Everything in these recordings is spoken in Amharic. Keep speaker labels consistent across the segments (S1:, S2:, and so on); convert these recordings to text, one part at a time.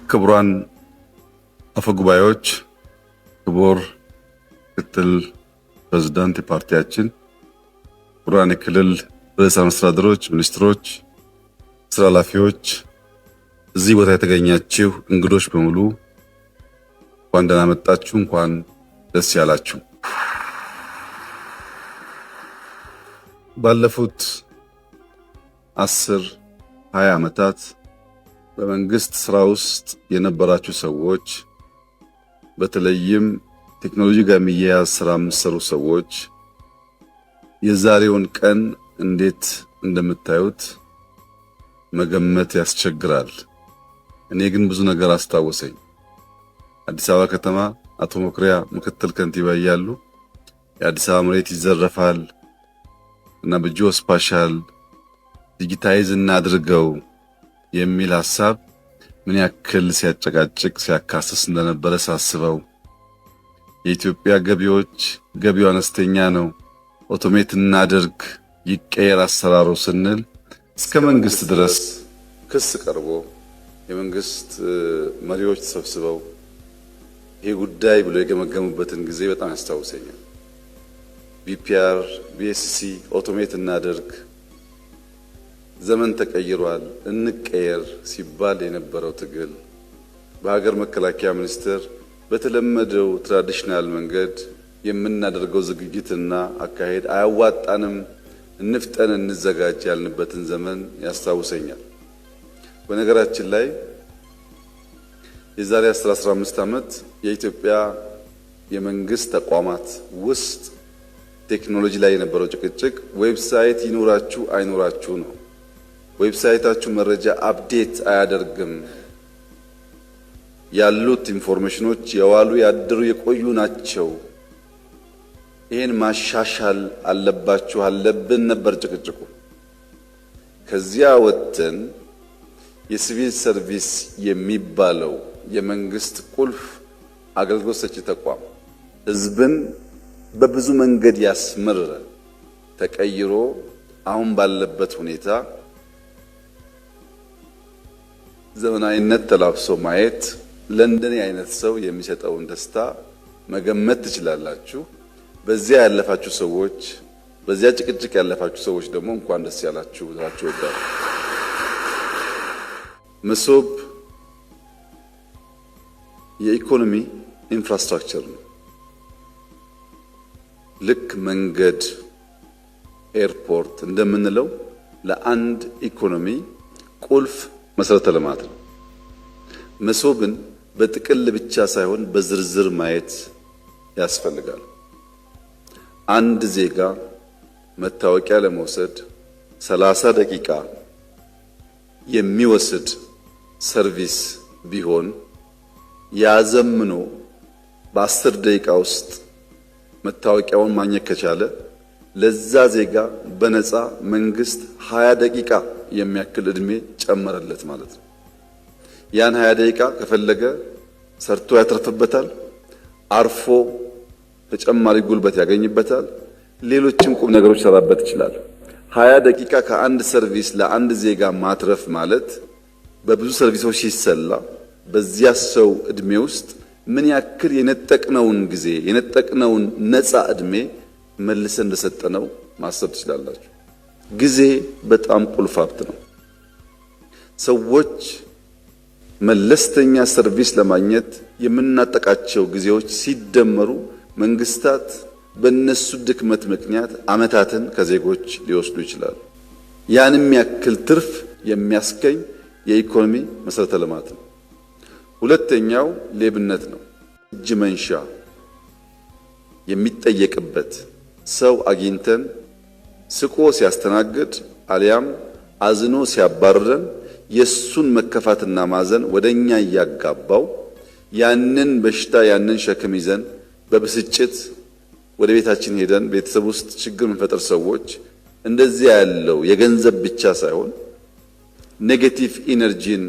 S1: ክቡራን አፈጉባኤዎች፣ ክቡር ምክትል ፕሬዝዳንት የፓርቲያችን፣ ክቡራን የክልል ርዕሰ መስተዳድሮች፣ ሚኒስትሮች፣ ስራ ኃላፊዎች፣ እዚህ ቦታ የተገኛችሁ እንግዶች በሙሉ እንኳን ደህና መጣችሁ፣ እንኳን ደስ ያላችሁ። ባለፉት 10-20 ዓመታት በመንግስት ስራ ውስጥ የነበራችሁ ሰዎች በተለይም ቴክኖሎጂ ጋር የሚያያዝ ስራ የምትሰሩ ሰዎች የዛሬውን ቀን እንዴት እንደምታዩት መገመት ያስቸግራል። እኔ ግን ብዙ ነገር አስታወሰኝ። አዲስ አበባ ከተማ አቶ መኩሪያ ምክትል ከንቲባ እያሉ የአዲስ አበባ መሬት ይዘረፋል እና በጂኦ ስፓሻል ዲጂታይዝ እናድርገው የሚል ሐሳብ ምን ያክል ሲያጨቃጭቅ ሲያካስስ እንደነበረ ሳስበው፣ የኢትዮጵያ ገቢው አነስተኛ ነው፣ ኦቶሜት እናድርግ ይቀየር አሰራሩ ስንል እስከ መንግስት ድረስ ክስ ቀርቦ የመንግስት መሪዎች ተሰብስበው ይሄ ጉዳይ ብሎ የገመገሙበትን ጊዜ በጣም ያስታውሰኛል። ቢፒአር፣ ቢኤስሲ ኦቶሜት እናድርግ፣ ዘመን ተቀይሯል፣ እንቀየር ሲባል የነበረው ትግል በሀገር መከላከያ ሚኒስቴር በተለመደው ትራዲሽናል መንገድ የምናደርገው ዝግጅትና አካሄድ አያዋጣንም፣ እንፍጠን፣ እንዘጋጅ ያልንበትን ዘመን ያስታውሰኛል። በነገራችን ላይ የዛሬ 10-15 ዓመት የኢትዮጵያ የመንግስት ተቋማት ውስጥ ቴክኖሎጂ ላይ የነበረው ጭቅጭቅ ዌብሳይት ይኑራችሁ አይኑራችሁ ነው። ዌብሳይታችሁ መረጃ አፕዴት አያደርግም፣ ያሉት ኢንፎርሜሽኖች የዋሉ ያደሩ የቆዩ ናቸው፣ ይሄን ማሻሻል አለባችሁ አለብን ነበር ጭቅጭቁ። ከዚያ ወጥተን የሲቪል ሰርቪስ የሚባለው የመንግስት ቁልፍ አገልግሎት ሰጪ ተቋም ህዝብን በብዙ መንገድ ያስመረረ ተቀይሮ አሁን ባለበት ሁኔታ ዘመናዊነት ተላብሶ ማየት ለእንደኔ አይነት ሰው የሚሰጠውን ደስታ መገመት ትችላላችሁ። በዚያ ያለፋችሁ ሰዎች፣ በዚያ ጭቅጭቅ ያለፋችሁ ሰዎች ደግሞ እንኳን ደስ ያላችሁ ብላችሁ ወዳሉ። መሶብ የኢኮኖሚ ኢንፍራስትራክቸር ነው። ልክ መንገድ፣ ኤርፖርት እንደምንለው ለአንድ ኢኮኖሚ ቁልፍ መሰረተ ልማት ነው። መሶብን በጥቅል ብቻ ሳይሆን በዝርዝር ማየት ያስፈልጋል። አንድ ዜጋ መታወቂያ ለመውሰድ 30 ደቂቃ የሚወስድ ሰርቪስ ቢሆን ያዘምኖ በ10 ደቂቃ ውስጥ መታወቂያውን ማግኘት ከቻለ ለዛ ዜጋ በነፃ መንግስት 20 ደቂቃ የሚያክል እድሜ ጨመረለት ማለት ነው። ያን 20 ደቂቃ ከፈለገ ሰርቶ ያተርፍበታል፣ አርፎ ተጨማሪ ጉልበት ያገኝበታል፣ ሌሎችም ቁም ነገሮች ሰራበት ይችላል። 20 ደቂቃ ከአንድ ሰርቪስ ለአንድ ዜጋ ማትረፍ ማለት በብዙ ሰርቪሶች ሲሰላ በዚያ ሰው እድሜ ውስጥ ምን ያክል የነጠቅነውን ጊዜ የነጠቅነውን ነፃ እድሜ መልሰን እንደሰጠነው ማሰብ ትችላላችሁ። ጊዜ በጣም ቁልፍ ሀብት ነው። ሰዎች መለስተኛ ሰርቪስ ለማግኘት የምናጠቃቸው ጊዜዎች ሲደመሩ መንግስታት በእነሱ ድክመት ምክንያት ዓመታትን ከዜጎች ሊወስዱ ይችላሉ። ያንም ያክል ትርፍ የሚያስገኝ የኢኮኖሚ መሰረተ ልማት ነው። ሁለተኛው ሌብነት ነው። እጅ መንሻ የሚጠየቅበት ሰው አግኝተን ስቆ ሲያስተናግድ አሊያም አዝኖ ሲያባርረን የሱን መከፋትና ማዘን ወደኛ እያጋባው ያንን በሽታ ያንን ሸክም ይዘን በብስጭት ወደ ቤታችን ሄደን ቤተሰብ ውስጥ ችግር የምንፈጥር ሰዎች እንደዚህ ያለው የገንዘብ ብቻ ሳይሆን ኔጌቲቭ ኢነርጂን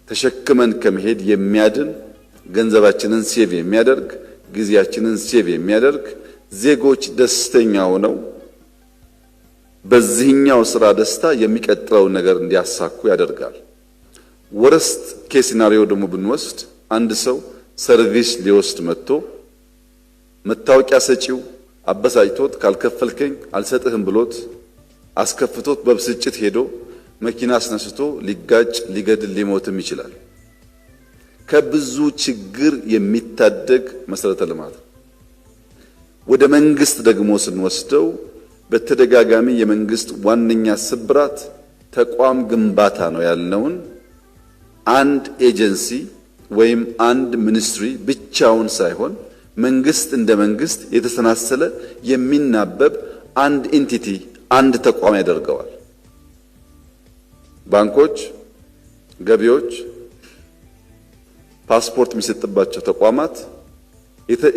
S1: ተሸክመን ከመሄድ የሚያድን ገንዘባችንን ሴቭ የሚያደርግ ጊዜያችንን ሴቭ የሚያደርግ ዜጎች ደስተኛ ሆነው በዚህኛው ስራ ደስታ የሚቀጥለው ነገር እንዲያሳኩ ያደርጋል። ወረስት ኬስ ሲናሪዮ ደግሞ ብንወስድ አንድ ሰው ሰርቪስ ሊወስድ መጥቶ መታወቂያ ሰጪው አበሳጭቶት ካልከፈልከኝ አልሰጥህም ብሎት አስከፍቶት በብስጭት ሄዶ መኪና አስነስቶ ሊጋጭ ሊገድል ሊሞትም ይችላል። ከብዙ ችግር የሚታደግ መሰረተ ልማት። ወደ መንግስት ደግሞ ስንወስደው በተደጋጋሚ የመንግስት ዋነኛ ስብራት ተቋም ግንባታ ነው ያልነውን አንድ ኤጀንሲ ወይም አንድ ሚኒስትሪ ብቻውን ሳይሆን መንግስት እንደ መንግስት የተሰናሰለ የሚናበብ አንድ ኢንቲቲ አንድ ተቋም ያደርገዋል። ባንኮች፣ ገቢዎች፣ ፓስፖርት የሚሰጥባቸው ተቋማት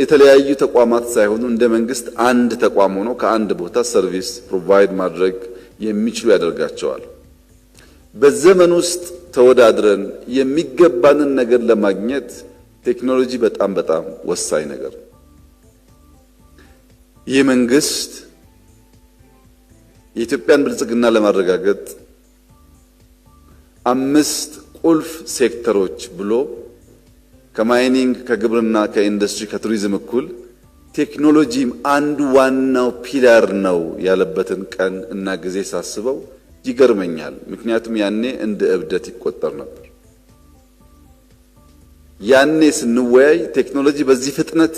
S1: የተለያዩ ተቋማት ሳይሆኑ እንደ መንግስት አንድ ተቋም ሆኖ ከአንድ ቦታ ሰርቪስ ፕሮቫይድ ማድረግ የሚችሉ ያደርጋቸዋል። በዘመን ውስጥ ተወዳድረን የሚገባንን ነገር ለማግኘት ቴክኖሎጂ በጣም በጣም ወሳኝ ነገር። ይህ መንግስት የኢትዮጵያን ብልጽግና ለማረጋገጥ 5 ቁልፍ ሴክተሮች ብሎ ከማይኒንግ፣ ከግብርና፣ ከኢንዱስትሪ፣ ከቱሪዝም እኩል ቴክኖሎጂም አንዱ ዋናው ፒላር ነው ያለበትን ቀን እና ጊዜ ሳስበው ይገርመኛል። ምክንያቱም ያኔ እንደ እብደት ይቆጠር ነበር። ያኔ ስንወያይ ቴክኖሎጂ በዚህ ፍጥነት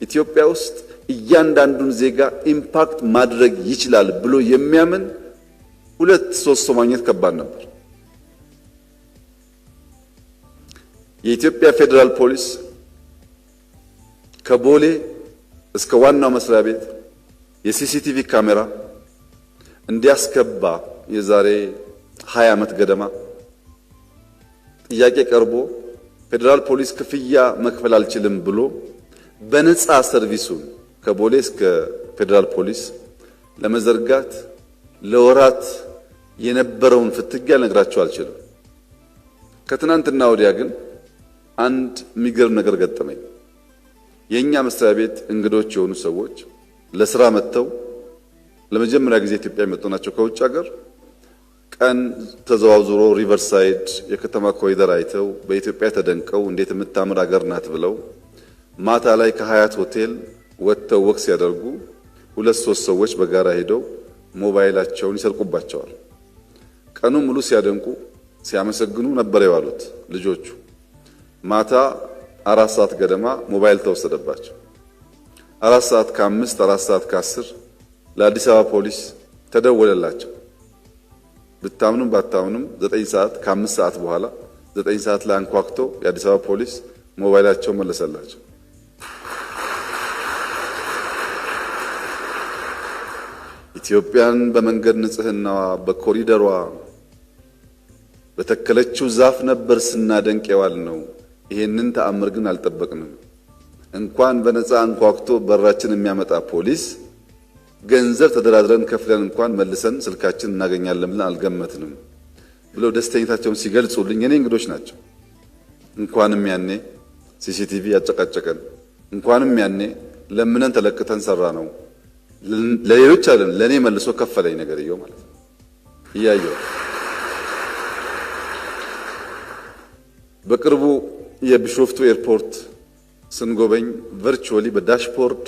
S1: ኢትዮጵያ ውስጥ እያንዳንዱን ዜጋ ኢምፓክት ማድረግ ይችላል ብሎ የሚያምን 2-3 ሰው ማግኘት ከባድ ነበር። የኢትዮጵያ ፌዴራል ፖሊስ ከቦሌ እስከ ዋናው መስሪያ ቤት የሲሲቲቪ ካሜራ እንዲያስገባ የዛሬ 20 ዓመት ገደማ ጥያቄ ቀርቦ ፌዴራል ፖሊስ ክፍያ መክፈል አልችልም ብሎ በነፃ ሰርቪሱን ከቦሌ እስከ ፌዴራል ፖሊስ ለመዘርጋት ለወራት የነበረውን ፍትጊያ ልነግራችሁ አልችልም። ከትናንትና ወዲያ ግን አንድ የሚገርም ነገር ገጠመኝ። የኛ መስሪያ ቤት እንግዶች የሆኑ ሰዎች ለስራ መጥተው ለመጀመሪያ ጊዜ ኢትዮጵያ የመጡ ናቸው ከውጭ ሀገር። ቀን ተዘዋውሮ ሪቨርሳይድ የከተማ ኮሪደር አይተው በኢትዮጵያ ተደንቀው እንዴት የምታምር ሀገር ናት ብለው ማታ ላይ ከሀያት ሆቴል ወጥተው ወክ ሲያደርጉ 2-3 ሰዎች በጋራ ሄደው ሞባይላቸውን ይሰርቁባቸዋል። ቀኑ ሙሉ ሲያደንቁ ሲያመሰግኑ ነበር የዋሉት ልጆቹ። ማታ 4 ሰዓት ገደማ ሞባይል ተወሰደባቸው። 4 ሰዓት ከ5 4 ሰዓት ከ10 ለአዲስ አበባ ፖሊስ ተደወለላቸው። ብታምኑም ባታምኑም 9 ሰዓት ከ5 ሰዓት በኋላ 9 ሰዓት ላይ አንኳክቶ የአዲስ አበባ ፖሊስ ሞባይላቸው መለሰላቸው። ኢትዮጵያን በመንገድ ንጽህናዋ በኮሪደሯ በተከለችው ዛፍ ነበር ስናደንቅ የዋል ነው። ይሄንን ተአምር ግን አልጠበቅንም። እንኳን በነፃ አንኳክቶ በራችን የሚያመጣ ፖሊስ ገንዘብ ተደራድረን ከፍለን እንኳን መልሰን ስልካችን እናገኛለን ብለን አልገመትንም ብለው ደስተኝነታቸውን ሲገልጹልኝ የኔ እንግዶች ናቸው። እንኳንም ያኔ ሲሲቲቪ ያጨቃጨቀን፣ እንኳንም ያኔ ለምነን ተለቅተን ሰራ ነው። ለሌሎች አይደለም ለኔ መልሶ ከፈለኝ ነገር ይየው ማለት ነው። ይያየው በቅርቡ የቢሾፍቱ ኤርፖርት ስንጎበኝ ቨርቹዋሊ በዳሽቦርድ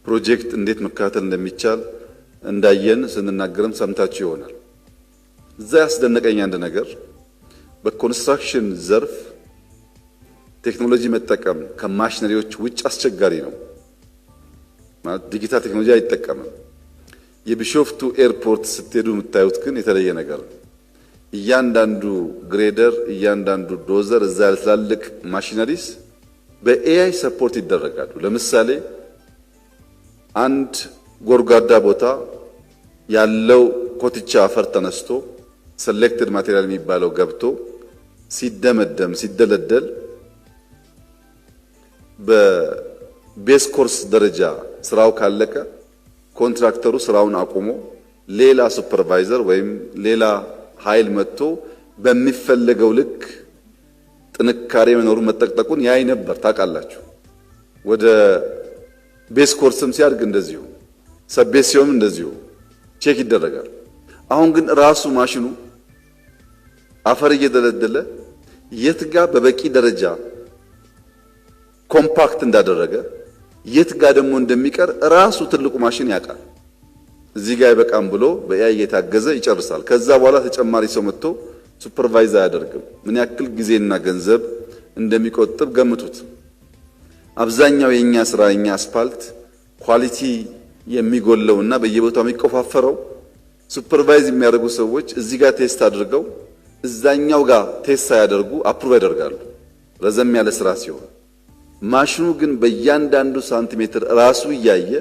S1: ፕሮጀክት እንዴት መከታተል እንደሚቻል እንዳየን ስንናገርም ሰምታችሁ ይሆናል። እዛ ያስደነቀኝ አንድ ነገር በኮንስትራክሽን ዘርፍ ቴክኖሎጂ መጠቀም ከማሽነሪዎች ውጭ አስቸጋሪ ነው። ማለት ዲጂታል ቴክኖሎጂ አይጠቀምም። የቢሾፍቱ ኤርፖርት ስትሄዱ የምታዩት ግን የተለየ ነገር ነው። እያንዳንዱ ግሬደር፣ እያንዳንዱ ዶዘር፣ እዛ ያልትላልቅ ማሽነሪስ በኤአይ ሰፖርት ይደረጋሉ። ለምሳሌ አንድ ጎርጓዳ ቦታ ያለው ኮትቻ አፈር ተነስቶ ሴሌክትድ ማቴሪያል የሚባለው ገብቶ ሲደመደም ሲደለደል በቤስ ኮርስ ደረጃ ስራው ካለቀ ኮንትራክተሩ ስራውን አቁሞ ሌላ ሱፐርቫይዘር ወይም ሌላ ኃይል መጥቶ በሚፈለገው ልክ ጥንካሬ መኖሩን መጠቅጠቁን ያይ ነበር። ታውቃላችሁ። ወደ ቤስ ኮርስም ሲያድግ እንደዚሁ ሰቤሲዮም እንደዚሁ ቼክ ይደረጋል። አሁን ግን ራሱ ማሽኑ አፈር እየደለደለ የት ጋር በበቂ ደረጃ ኮምፓክት እንዳደረገ የት ጋር ደግሞ እንደሚቀር ራሱ ትልቁ ማሽን ያውቃል። እዚህ ጋር አይበቃም ብሎ በኤአይ እየታገዘ ይጨርሳል። ከዛ በኋላ ተጨማሪ ሰው መጥቶ ሱፐርቫይዝ አያደርግም። ምን ያክል ጊዜና ገንዘብ እንደሚቆጥብ ገምቱት። አብዛኛው የኛ ስራ የኛ አስፋልት ኳሊቲ የሚጎለውና በየቦታው የሚቆፋፈረው ሱፐርቫይዝ የሚያደርጉ ሰዎች እዚህ ጋር ቴስት አድርገው እዛኛው ጋር ቴስት ሳያደርጉ አፕሩቭ ያደርጋሉ፣ ረዘም ያለ ስራ ሲሆን። ማሽኑ ግን በእያንዳንዱ ሳንቲሜትር ራሱ እያየ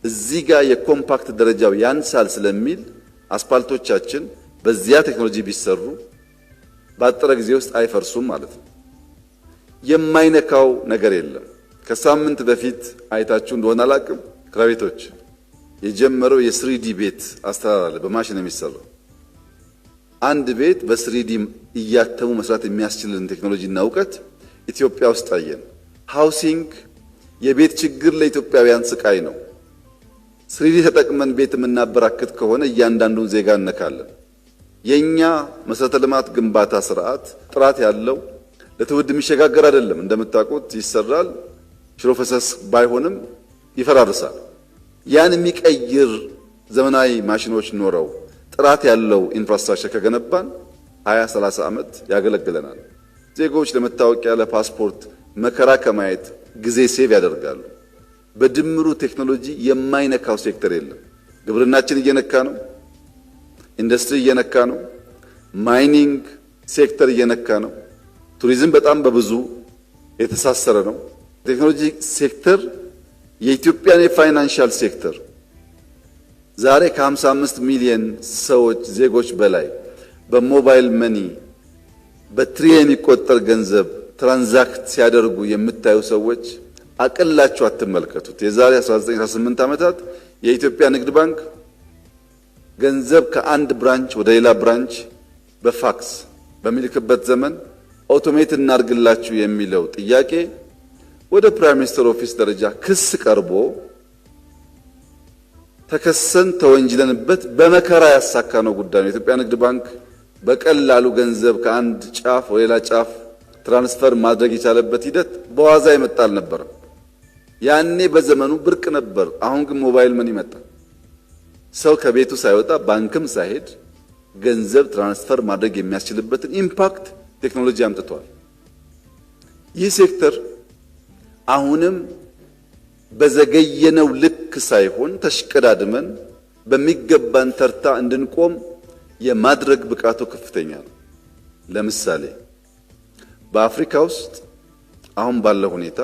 S1: እዚህ ጋር የኮምፓክት ደረጃው ያንሳል ስለሚል አስፓልቶቻችን በዚያ ቴክኖሎጂ ቢሰሩ ባጠረ ጊዜ ውስጥ አይፈርሱም ማለት ነው። የማይነካው ነገር የለም። ከሳምንት በፊት አይታችሁ እንደሆነ አላቅም፣ ክራቤቶች የጀመረው የስሪዲ ቤት አስተራር አለ፣ በማሽን የሚሰራው አንድ ቤት በስሪዲ እያተሙ መስራት የሚያስችልን ቴክኖሎጂና እውቀት ኢትዮጵያ ውስጥ አየን። ሃውሲንግ የቤት ችግር ለኢትዮጵያውያን ስቃይ ነው። ስሪዲ ተጠቅመን ቤት የምናበራክት ከሆነ እያንዳንዱን ዜጋ እነካለን። የኛ መሰረተ ልማት ግንባታ ስርዓት ጥራት ያለው ለትውልድ የሚሸጋገር አይደለም። እንደምታውቁት ይሰራል፣ ሽሮ ፈሰስ ባይሆንም ይፈራርሳል። ያን የሚቀይር ዘመናዊ ማሽኖች ኖረው ጥራት ያለው ኢንፍራስትራክቸር ከገነባን 20-30 ዓመት ያገለግለናል። ዜጎች ለመታወቂያ ለፓስፖርት መከራ ከማየት ጊዜ ሴቭ ያደርጋሉ። በድምሩ ቴክኖሎጂ የማይነካው ሴክተር የለም። ግብርናችን እየነካ ነው፣ ኢንዱስትሪ እየነካ ነው፣ ማይኒንግ ሴክተር እየነካ ነው፣ ቱሪዝም በጣም በብዙ የተሳሰረ ነው። ቴክኖሎጂ ሴክተር የኢትዮጵያን የፋይናንሻል ሴክተር ዛሬ ከ55 ሚሊዮን ሰዎች ዜጎች በላይ በሞባይል መኒ በትሪሊየን የሚቆጠር ገንዘብ ትራንዛክት ሲያደርጉ የምታዩ ሰዎች አቅላችሁ አትመልከቱት። የዛሬ 1918 ዓመታት የኢትዮጵያ ንግድ ባንክ ገንዘብ ከአንድ ብራንች ወደ ሌላ ብራንች በፋክስ በሚልክበት ዘመን ኦቶሜት እናርግላችሁ የሚለው ጥያቄ ወደ ፕራይም ሚኒስተር ኦፊስ ደረጃ ክስ ቀርቦ ተከሰን ተወንጅለንበት በመከራ ያሳካነው ጉዳይ ነው። የኢትዮጵያ ንግድ ባንክ በቀላሉ ገንዘብ ከአንድ ጫፍ ወደ ሌላ ጫፍ ትራንስፈር ማድረግ የቻለበት ሂደት በዋዛ የመጣ አልነበረም። ያኔ በዘመኑ ብርቅ ነበር። አሁን ግን ሞባይል ምን ይመጣ፣ ሰው ከቤቱ ሳይወጣ ባንክም ሳይሄድ ገንዘብ ትራንስፈር ማድረግ የሚያስችልበትን ኢምፓክት ቴክኖሎጂ አምጥቷል። ይህ ሴክተር አሁንም በዘገየነው ልክ ሳይሆን ተሽቀዳድመን በሚገባን ተርታ እንድንቆም የማድረግ ብቃቱ ከፍተኛ ነው። ለምሳሌ በአፍሪካ ውስጥ አሁን ባለው ሁኔታ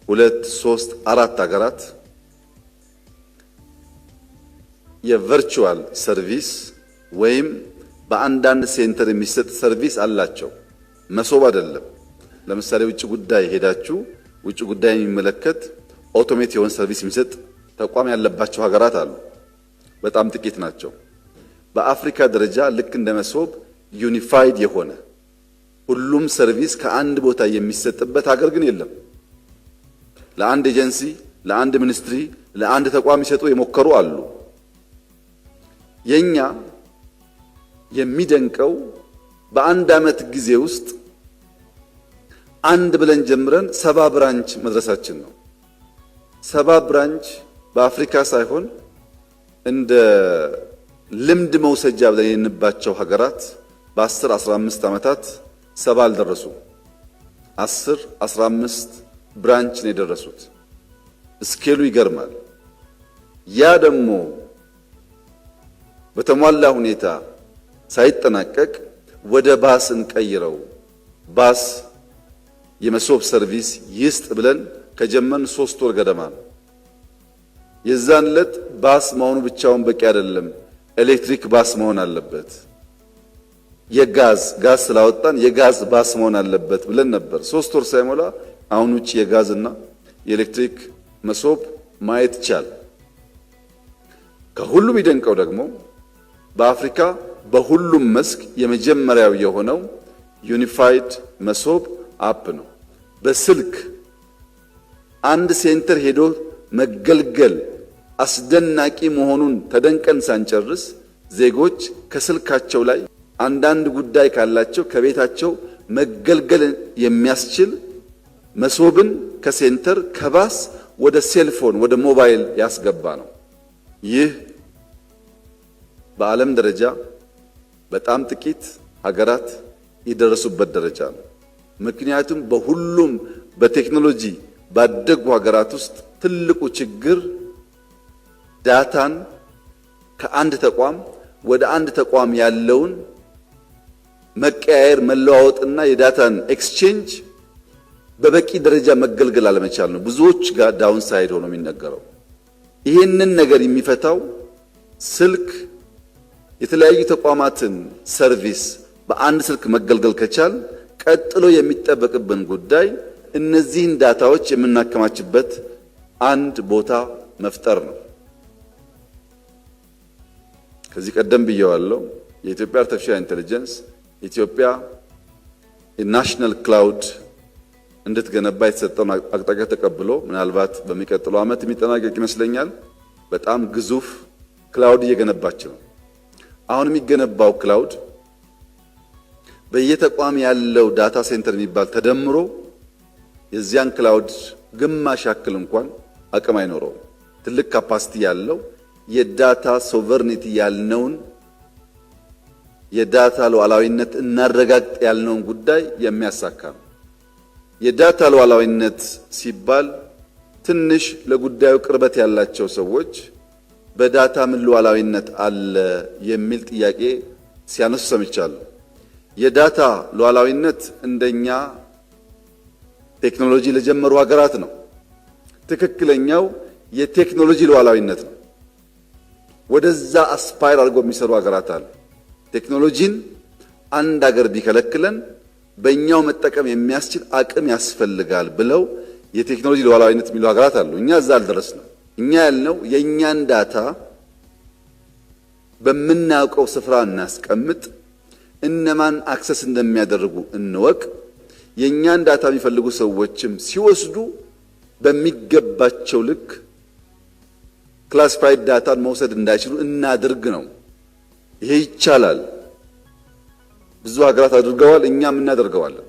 S1: 2፣ 3፣ 4 ሀገራት የቨርቹዋል ሰርቪስ ወይም በአንዳንድ ሴንተር የሚሰጥ ሰርቪስ አላቸው። መሶብ አይደለም። ለምሳሌ ውጭ ጉዳይ ሄዳችሁ ውጭ ጉዳይ የሚመለከት ኦቶሜት የሆነ ሰርቪስ የሚሰጥ ተቋም ያለባቸው ሀገራት አሉ፣ በጣም ጥቂት ናቸው። በአፍሪካ ደረጃ ልክ እንደ መሶብ ዩኒፋይድ የሆነ ሁሉም ሰርቪስ ከአንድ ቦታ የሚሰጥበት ሀገር ግን የለም። ለአንድ ኤጀንሲ፣ ለአንድ ሚኒስትሪ፣ ለአንድ ተቋም ይሰጡ የሞከሩ አሉ። የኛ የሚደንቀው በአንድ ዓመት ጊዜ ውስጥ አንድ ብለን ጀምረን 70 ብራንች መድረሳችን ነው። 70 ብራንች በአፍሪካ ሳይሆን እንደ ልምድ መውሰጃ ብለን የንባቸው ሀገራት በ10-15 ዓመታት 70 አልደረሱም። 10-15 ብራንች ነው የደረሱት። ስኬሉ ይገርማል። ያ ደግሞ በተሟላ ሁኔታ ሳይጠናቀቅ ወደ ባስ እንቀይረው፣ ባስ የመሶብ ሰርቪስ ይስጥ ብለን ከጀመን 3 ወር ገደማ ነው። የዛን ዕለት ባስ መሆኑ ብቻውን በቂ አይደለም፣ ኤሌክትሪክ ባስ መሆን አለበት። የጋዝ ስላወጣን የጋዝ ባስ መሆን አለበት ብለን ነበር። 3 ወር ሳይሞላ አሁን ውጪ የጋዝና የኤሌክትሪክ መሶብ ማየት ይቻላል። ከሁሉም ይደንቀው ደግሞ በአፍሪካ በሁሉም መስክ የመጀመሪያው የሆነው ዩኒፋይድ መሶብ አፕ ነው። በስልክ አንድ ሴንተር ሄዶ መገልገል አስደናቂ መሆኑን ተደንቀን ሳንጨርስ ዜጎች ከስልካቸው ላይ አንዳንድ ጉዳይ ካላቸው ከቤታቸው መገልገል የሚያስችል መሶብን ከሴንተር ከባስ ወደ ሴልፎን ወደ ሞባይል ያስገባ ነው። ይህ በዓለም ደረጃ በጣም ጥቂት ሀገራት የደረሱበት ደረጃ ነው። ምክንያቱም በሁሉም በቴክኖሎጂ ባደጉ ሀገራት ውስጥ ትልቁ ችግር ዳታን ከአንድ ተቋም ወደ አንድ ተቋም ያለውን መቀያየር መለዋወጥና የዳታን ኤክስቼንጅ በበቂ ደረጃ መገልገል አለመቻል ነው። ብዙዎች ጋር ዳውን ሳይድ ሆኖ የሚነገረው ይህንን ነገር የሚፈታው ስልክ የተለያዩ ተቋማትን ሰርቪስ በአንድ ስልክ መገልገል ከቻል ቀጥሎ የሚጠበቅብን ጉዳይ እነዚህን ዳታዎች የምናከማችበት አንድ ቦታ መፍጠር ነው። ከዚህ ቀደም ብየዋለሁ። የኢትዮጵያ አርቲፊሻል ኢንተለጀንስ ኢትዮጵያ የናሽናል ክላውድ እንድትገነባ የተሰጠውን አቅጣጫ ተቀብሎ ምናልባት በሚቀጥለው ዓመት የሚጠናቀቅ ይመስለኛል። በጣም ግዙፍ ክላውድ እየገነባች ነው። አሁን የሚገነባው ክላውድ በየተቋም ያለው ዳታ ሴንተር የሚባል ተደምሮ የዚያን ክላውድ ግማሽ ያክል እንኳን አቅም አይኖረውም። ትልቅ ካፓሲቲ ያለው የዳታ ሶቨርኒቲ ያልነውን የዳታ ሉዓላዊነት እናረጋግጥ ያልነውን ጉዳይ የሚያሳካ ነው። የዳታ ሉዓላዊነት ሲባል ትንሽ ለጉዳዩ ቅርበት ያላቸው ሰዎች በዳታ ምን ሉዓላዊነት አለ የሚል ጥያቄ ሲያነሱ ሰምቻለሁ። የዳታ ሉዓላዊነት እንደኛ ቴክኖሎጂ ለጀመሩ ሀገራት ነው። ትክክለኛው የቴክኖሎጂ ሉዓላዊነት ነው። ወደዛ አስፓይር አድርገው የሚሰሩ ሀገራት አሉ። ቴክኖሎጂን አንድ ሀገር ቢከለክለን በእኛው መጠቀም የሚያስችል አቅም ያስፈልጋል ብለው የቴክኖሎጂ ሉዓላዊነት የሚሉ ሀገራት አሉ። እኛ እዛ አልደረስንም። እኛ ያልነው የእኛን ዳታ በምናውቀው ስፍራ እናስቀምጥ፣ እነማን አክሰስ እንደሚያደርጉ እንወቅ፣ የእኛን ዳታ የሚፈልጉ ሰዎችም ሲወስዱ በሚገባቸው ልክ ክላሲፋይድ ዳታን መውሰድ እንዳይችሉ እናድርግ ነው። ይሄ ይቻላል። ብዙ ሀገራት አድርገዋል፣ እኛም እናደርገዋለን።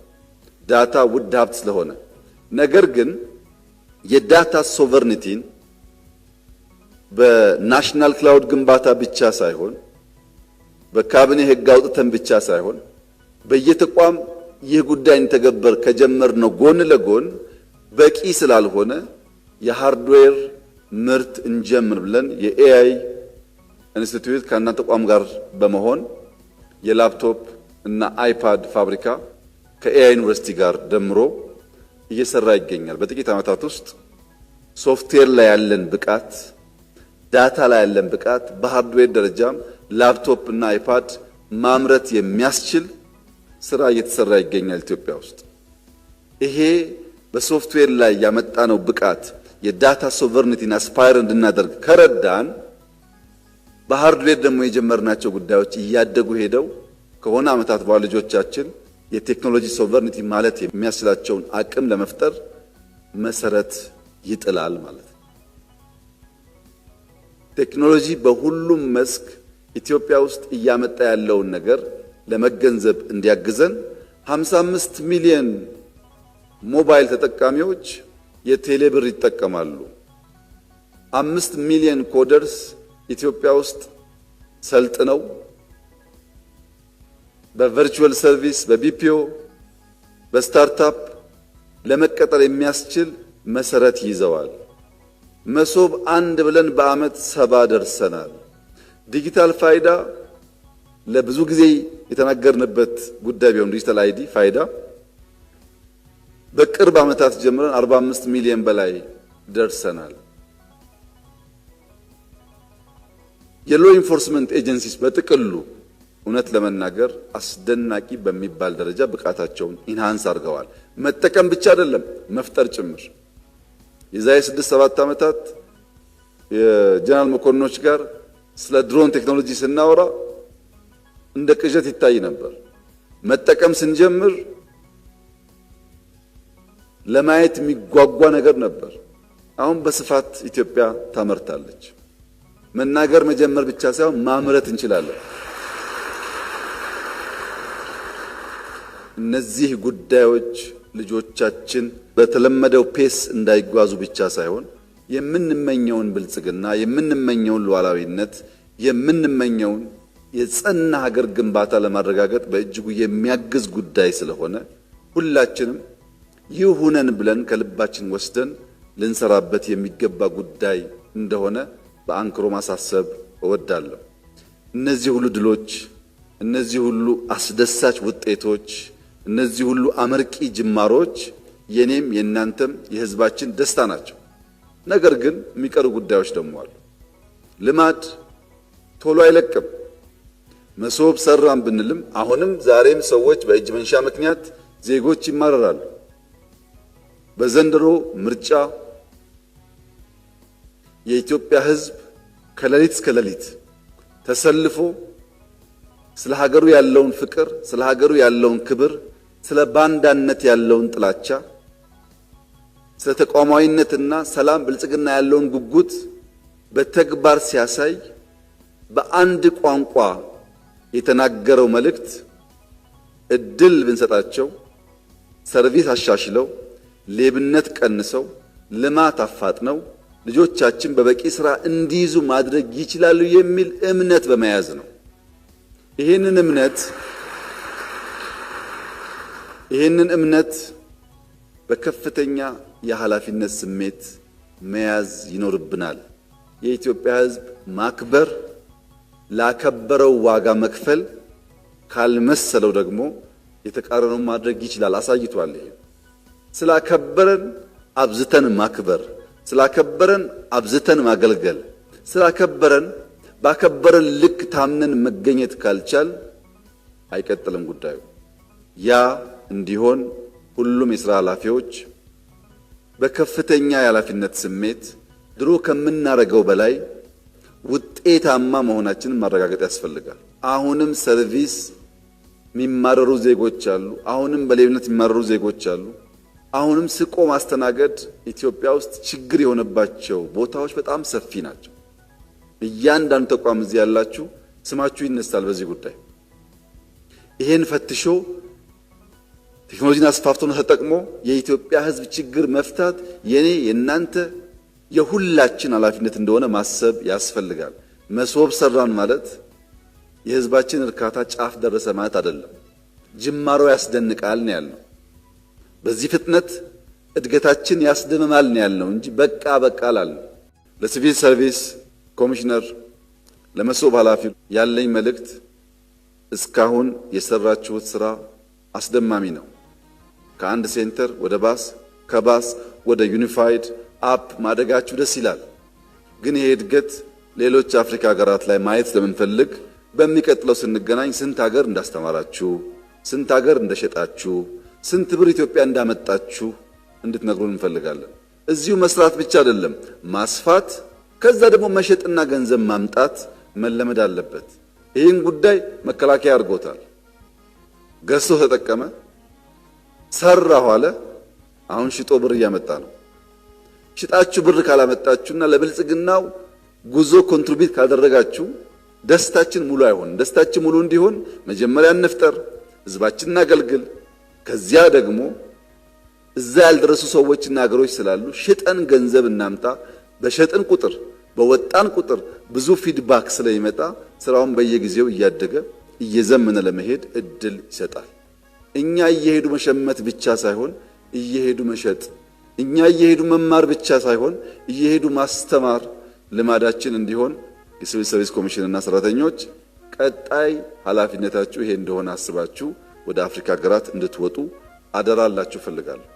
S1: ዳታ ውድ ሀብት ስለሆነ ነገር ግን የዳታ ሶቨርኒቲን በናሽናል ክላውድ ግንባታ ብቻ ሳይሆን በካቢኔ ሕግ አውጥተን ብቻ ሳይሆን በየተቋም ይህ ጉዳይ እንተገበር ከጀመርነው ጎን ለጎን በቂ ስላልሆነ የሃርድዌር ምርት እንጀምር ብለን የኤአይ ኢንስቲትዩት ከእናንተ ተቋም ጋር በመሆን የላፕቶፕ እና አይፓድ ፋብሪካ ከኤአይ ዩኒቨርሲቲ ጋር ደምሮ እየሰራ ይገኛል። በጥቂት ዓመታት ውስጥ ሶፍትዌር ላይ ያለን ብቃት፣ ዳታ ላይ ያለን ብቃት በሃርድዌር ደረጃም ላፕቶፕ እና አይፓድ ማምረት የሚያስችል ስራ እየተሰራ ይገኛል ኢትዮጵያ ውስጥ። ይሄ በሶፍትዌር ላይ ያመጣነው ብቃት የዳታ ሶቨርኒቲን አስፓየር እንድናደርግ ከረዳን በሃርድዌር ደግሞ የጀመርናቸው ጉዳዮች እያደጉ ሄደው ከሆነ ዓመታት በኋላ ልጆቻችን የቴክኖሎጂ ሶቨርኒቲ ማለት የሚያስችላቸውን አቅም ለመፍጠር መሰረት ይጥላል ማለት ነው። ቴክኖሎጂ በሁሉም መስክ ኢትዮጵያ ውስጥ እያመጣ ያለውን ነገር ለመገንዘብ እንዲያግዘን 55 ሚሊዮን ሞባይል ተጠቃሚዎች የቴሌብር ይጠቀማሉ። 5 ሚሊዮን ኮደርስ ኢትዮጵያ ውስጥ ሰልጥነው በቨርቹዋል ሰርቪስ፣ በቢፒኦ፣ በስታርታፕ ለመቀጠር የሚያስችል መሰረት ይዘዋል። መሶብ አንድ ብለን በአመት 70 ደርሰናል። ዲጂታል ፋይዳ ለብዙ ጊዜ የተናገርንበት ጉዳይ ቢሆን ዲጂታል አይዲ ፋይዳ በቅርብ ዓመታት ጀምረን 45 ሚሊዮን በላይ ደርሰናል። የሎ ኢንፎርስመንት ኤጀንሲስ በጥቅሉ እውነት ለመናገር አስደናቂ በሚባል ደረጃ ብቃታቸውን ኢንሃንስ አድርገዋል። መጠቀም ብቻ አይደለም መፍጠር ጭምር። የዛሬ 6-7 ዓመታት የጀነራል መኮንኖች ጋር ስለ ድሮን ቴክኖሎጂ ስናወራ እንደ ቅዠት ይታይ ነበር። መጠቀም ስንጀምር ለማየት የሚጓጓ ነገር ነበር። አሁን በስፋት ኢትዮጵያ ታመርታለች። መናገር መጀመር ብቻ ሳይሆን ማምረት እንችላለን። እነዚህ ጉዳዮች ልጆቻችን በተለመደው ፔስ እንዳይጓዙ ብቻ ሳይሆን የምንመኘውን ብልጽግና፣ የምንመኘውን ሉዓላዊነት፣ የምንመኘውን የጸና ሀገር ግንባታ ለማረጋገጥ በእጅጉ የሚያግዝ ጉዳይ ስለሆነ ሁላችንም ይሁነን ብለን ከልባችን ወስደን ልንሰራበት የሚገባ ጉዳይ እንደሆነ በአንክሮ ማሳሰብ እወዳለሁ። እነዚህ ሁሉ ድሎች፣ እነዚህ ሁሉ አስደሳች ውጤቶች፣ እነዚህ ሁሉ አመርቂ ጅማሮች የኔም የእናንተም የሕዝባችን ደስታ ናቸው። ነገር ግን የሚቀሩ ጉዳዮች ደግሞ አሉ። ልማድ ቶሎ አይለቅም። መሶብ ሰራን ብንልም አሁንም ዛሬም ሰዎች በእጅ መንሻ ምክንያት ዜጎች ይማረራሉ። በዘንድሮ ምርጫ የኢትዮጵያ ሕዝብ ከሌሊት እስከ ሌሊት ተሰልፎ ስለ ሀገሩ ያለውን ፍቅር፣ ስለ ሀገሩ ያለውን ክብር፣ ስለ ባንዳነት ያለውን ጥላቻ፣ ስለ ተቋማዊነትና ሰላም ብልጽግና ያለውን ጉጉት በተግባር ሲያሳይ በአንድ ቋንቋ የተናገረው መልእክት እድል ብንሰጣቸው ሰርቪስ አሻሽለው ሌብነት ቀንሰው ልማት አፋጥነው ልጆቻችን በበቂ ስራ እንዲይዙ ማድረግ ይችላሉ የሚል እምነት በመያዝ ነው። ይህንን እምነት በከፍተኛ የኃላፊነት ስሜት መያዝ ይኖርብናል። የኢትዮጵያ ሕዝብ ማክበር፣ ላከበረው ዋጋ መክፈል ካልመሰለው ደግሞ የተቃረነውን ማድረግ ይችላል። አሳይቷል። ይሄ ስላከበረን አብዝተን ማክበር፣ ስላከበረን አብዝተን ማገልገል፣ ስላከበረን ባከበረን ልክ ታምነን መገኘት ካልቻል አይቀጥልም ጉዳዩ። ያ እንዲሆን ሁሉም የሥራ ኃላፊዎች በከፍተኛ የኃላፊነት ስሜት ድሮ ከምናረገው በላይ ውጤታማ መሆናችንን ማረጋገጥ ያስፈልጋል። አሁንም ሰርቪስ የሚማረሩ ዜጎች አሉ። አሁንም በሌብነት የሚማረሩ ዜጎች አሉ። አሁንም ስቆ ማስተናገድ ኢትዮጵያ ውስጥ ችግር የሆነባቸው ቦታዎች በጣም ሰፊ ናቸው። እያንዳንዱ ተቋም እዚህ ያላችሁ ስማችሁ ይነሳል በዚህ ጉዳይ። ይሄን ፈትሾ ቴክኖሎጂን አስፋፍቶ ተጠቅሞ የኢትዮጵያ ሕዝብ ችግር መፍታት የኔ የናንተ የሁላችን ኃላፊነት እንደሆነ ማሰብ ያስፈልጋል። መሶብ ሰራን ማለት የሕዝባችን እርካታ ጫፍ ደረሰ ማለት አይደለም። ጅማሮ ያስደንቃል ነው ያልነው። በዚህ ፍጥነት እድገታችን ያስደምማል ነው ያልነው እንጂ በቃ አላልንም። ለሲቪል ሰርቪስ ኮሚሽነር፣ ለመሶብ ኃላፊ ያለኝ መልእክት እስካሁን የሰራችሁት ስራ አስደማሚ ነው። ከአንድ ሴንተር ወደ ባስ፣ ከባስ ወደ ዩኒፋይድ አፕ ማደጋችሁ ደስ ይላል። ግን ይሄ እድገት ሌሎች አፍሪካ ሀገራት ላይ ማየት ስለምንፈልግ በሚቀጥለው ስንገናኝ ስንት ሀገር እንዳስተማራችሁ፣ ስንት ሀገር እንደሸጣችሁ፣ ስንት ብር ኢትዮጵያ እንዳመጣችሁ እንድትነግሩን እንፈልጋለን። እዚሁ መስራት ብቻ አይደለም፣ ማስፋት፣ ከዛ ደግሞ መሸጥና ገንዘብ ማምጣት መለመድ አለበት። ይህን ጉዳይ መከላከያ አድርጎታል። ገዝቶ ተጠቀመ፣ ሰራሁ አለ። አሁን ሽጦ ብር እያመጣ ነው። ሽጣችሁ ብር ካላመጣችሁና ለብልጽግናው ጉዞ ኮንትሪቢዩት ካደረጋችሁ ደስታችን ሙሉ አይሆንም። ደስታችን ሙሉ እንዲሆን መጀመሪያ እንፍጠር፣ ህዝባችንን እናገልግል። ከዚያ ደግሞ እዛ ያልደረሱ ሰዎችና ሀገሮች ስላሉ ሽጠን ገንዘብ እናምጣ። በሸጥን ቁጥር በወጣን ቁጥር ብዙ ፊድባክ ስለሚመጣ ስራውን በየጊዜው እያደገ እየዘመነ ለመሄድ እድል ይሰጣል። እኛ እየሄዱ መሸመት ብቻ ሳይሆን እየሄዱ መሸጥ፣ እኛ እየሄዱ መማር ብቻ ሳይሆን እየሄዱ ማስተማር ልማዳችን እንዲሆን የሲቪል ሰርቪስ ኮሚሽንና ሰራተኞች ቀጣይ ኃላፊነታችሁ ይሄ እንደሆነ አስባችሁ ወደ አፍሪካ ሀገራት እንድትወጡ አደራላችሁ ፈልጋለሁ።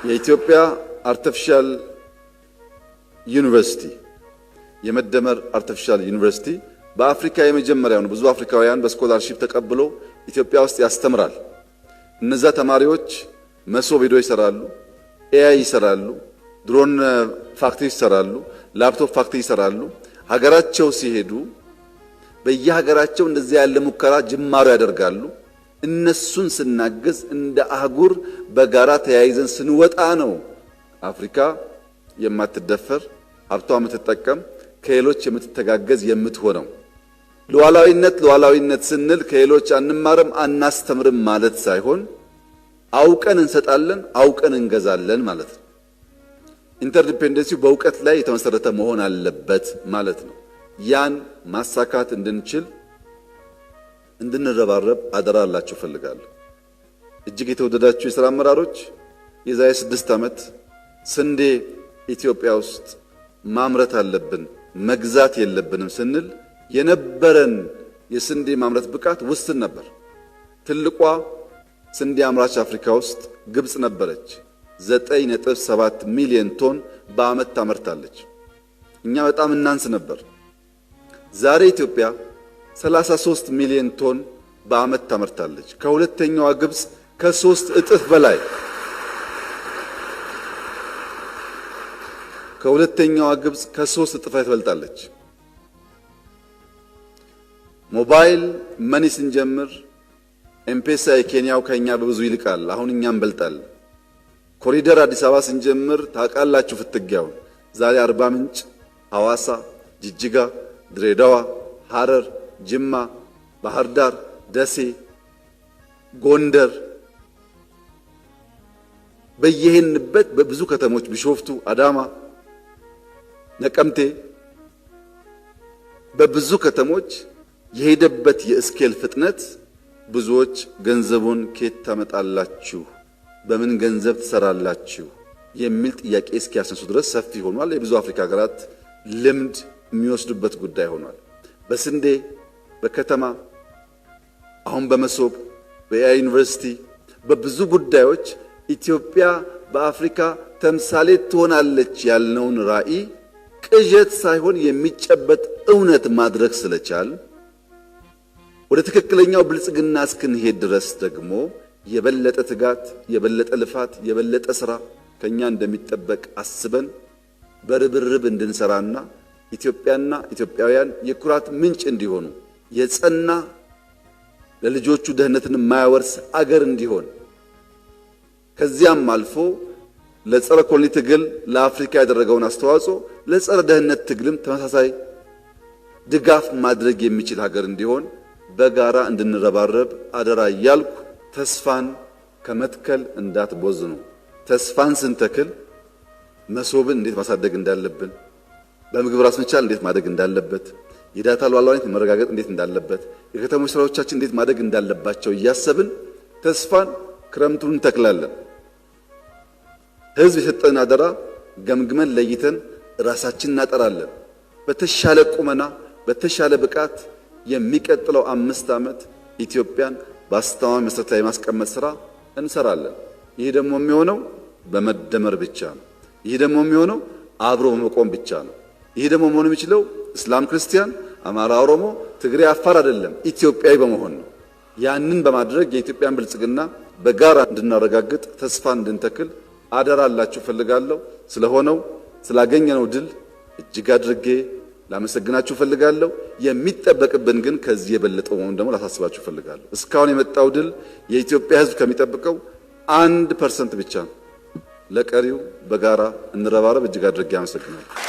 S1: የኢትዮጵያ አርቲፊሻል ዩኒቨርሲቲ የመደመር አርቲፊሻል ዩኒቨርሲቲ በአፍሪካ የመጀመሪያው ነው። ብዙ አፍሪካውያን በስኮላርሺፕ ተቀብሎ ኢትዮጵያ ውስጥ ያስተምራል። እነዛ ተማሪዎች መሶብ ሄዶ ይሰራሉ፣ ኤአይ ይሰራሉ፣ ድሮን ፋክተሪ ይሰራሉ፣ ላፕቶፕ ፋክተሪ ይሰራሉ። ሀገራቸው ሲሄዱ በየሀገራቸው እንደዚህ ያለ ሙከራ ጅማሮ ያደርጋሉ። እነሱን ስናገዝ እንደ አህጉር በጋራ ተያይዘን ስንወጣ ነው አፍሪካ የማትደፈር ሀብቷ የምትጠቀም ከሌሎች የምትተጋገዝ የምትሆነው። ሉዓላዊነት ስንል ከሌሎች አንማርም አናስተምርም ማለት ሳይሆን አውቀን እንሰጣለን፣ አውቀን እንገዛለን ማለት ነው። ኢንተርዲፔንደንሲው በእውቀት ላይ የተመሰረተ መሆን አለበት ማለት ነው። ያን ማሳካት እንድንችል እንድንረባረብ አደራ አላችሁ ፈልጋለሁ። እጅግ የተወደዳችሁ የሥራ አመራሮች የዛሬ 6 ዓመት ስንዴ ኢትዮጵያ ውስጥ ማምረት አለብን መግዛት የለብንም ስንል የነበረን የስንዴ ማምረት ብቃት ውስን ነበር። ትልቋ ስንዴ አምራች አፍሪካ ውስጥ ግብጽ ነበረች። 9.7 ሚሊዮን ቶን በዓመት ታመርታለች። እኛ በጣም እናንስ ነበር። ዛሬ ኢትዮጵያ 33 ሚሊዮን ቶን በዓመት ታመርታለች። ከሁለተኛዋ ግብጽ ከ3 እጥፍ በላይ ከሁለተኛዋ ግብጽ ከ3 እጥፍ ትበልጣለች። ሞባይል መኒ ስንጀምር ኤምፔሳ የኬንያው ከኛ በብዙ ይልቃል። አሁን እኛም እንበልጣለን። ኮሪደር አዲስ አበባ ስንጀምር ታውቃላችሁ ፍትጊያውን። ዛሬ አርባ ምንጭ፣ ሐዋሳ፣ ጅጅጋ፣ ድሬዳዋ፣ ሐረር፣ ጅማ፣ ባህር ዳር፣ ደሴ፣ ጎንደር በየሄንበት በብዙ ከተሞች ቢሾፍቱ፣ አዳማ፣ ነቀምቴ በብዙ ከተሞች የሄደበት የስኬል ፍጥነት ብዙዎች ገንዘቡን ከየት ታመጣላችሁ፣ በምን ገንዘብ ትሰራላችሁ የሚል ጥያቄ እስኪያስነሱ ድረስ ሰፊ ሆኗል። የብዙ አፍሪካ ሀገራት ልምድ የሚወስዱበት ጉዳይ ሆኗል። በስንዴ በከተማ አሁን በመሶብ በኤአይ ዩኒቨርሲቲ በብዙ ጉዳዮች ኢትዮጵያ በአፍሪካ ተምሳሌት ትሆናለች ያልነውን ራዕይ ቅዠት ሳይሆን የሚጨበጥ እውነት ማድረግ ስለቻል ወደ ትክክለኛው ብልጽግና እስክንሄድ ድረስ ደግሞ የበለጠ ትጋት፣ የበለጠ ልፋት፣ የበለጠ ስራ ከኛ እንደሚጠበቅ አስበን በርብርብ እንድንሰራና ኢትዮጵያና ኢትዮጵያውያን የኩራት ምንጭ እንዲሆኑ የጸና ለልጆቹ ደህንነትን የማያወርስ አገር እንዲሆን ከዚያም አልፎ ለጸረ ኮሎኒ ትግል ለአፍሪካ ያደረገውን አስተዋጽኦ ለጸረ ደህንነት ትግልም ተመሳሳይ ድጋፍ ማድረግ የሚችል ሀገር እንዲሆን በጋራ እንድንረባረብ አደራ እያልኩ ተስፋን ከመትከል እንዳትቦዝኑ። ተስፋን ስንተክል መሶብን እንዴት ማሳደግ እንዳለብን፣ በምግብ ራስ መቻል እንዴት ማደግ እንዳለበት፣ የዳታ ሉዓላዊነት መረጋገጥ እንዴት እንዳለበት፣ የከተሞች ስራዎቻችን እንዴት ማደግ እንዳለባቸው እያሰብን ተስፋን ክረምቱን እንተክላለን። ህዝብ የሰጠን አደራ ገምግመን ለይተን ራሳችን እናጠራለን። በተሻለ ቁመና በተሻለ ብቃት የሚቀጥለው 5 ዓመት ኢትዮጵያን በአስተማማኝ መሰረት ላይ ማስቀመጥ ስራ እንሰራለን። ይህ ደግሞ የሚሆነው በመደመር ብቻ ነው። ይህ ደግሞ የሚሆነው አብሮ በመቆም ብቻ ነው። ይህ ደግሞ መሆን የሚችለው እስላም፣ ክርስቲያን፣ አማራ፣ ኦሮሞ፣ ትግሬ፣ አፋር አይደለም፣ ኢትዮጵያዊ በመሆን ነው። ያንን በማድረግ የኢትዮጵያን ብልጽግና በጋራ እንድናረጋግጥ ተስፋ እንድንተክል አደራ አላችሁ ፈልጋለሁ። ስለሆነው ስላገኘነው ድል እጅግ አድርጌ ላመሰግናችሁ ፈልጋለሁ። የሚጠበቅብን ግን ከዚህ የበለጠው መሆኑን ደግሞ ላሳስባችሁ ፈልጋለሁ። እስካሁን የመጣው ድል የኢትዮጵያ ሕዝብ ከሚጠብቀው 1% ብቻ ነው። ለቀሪው በጋራ እንረባረብ። እጅግ አድርጌ አመሰግናለሁ።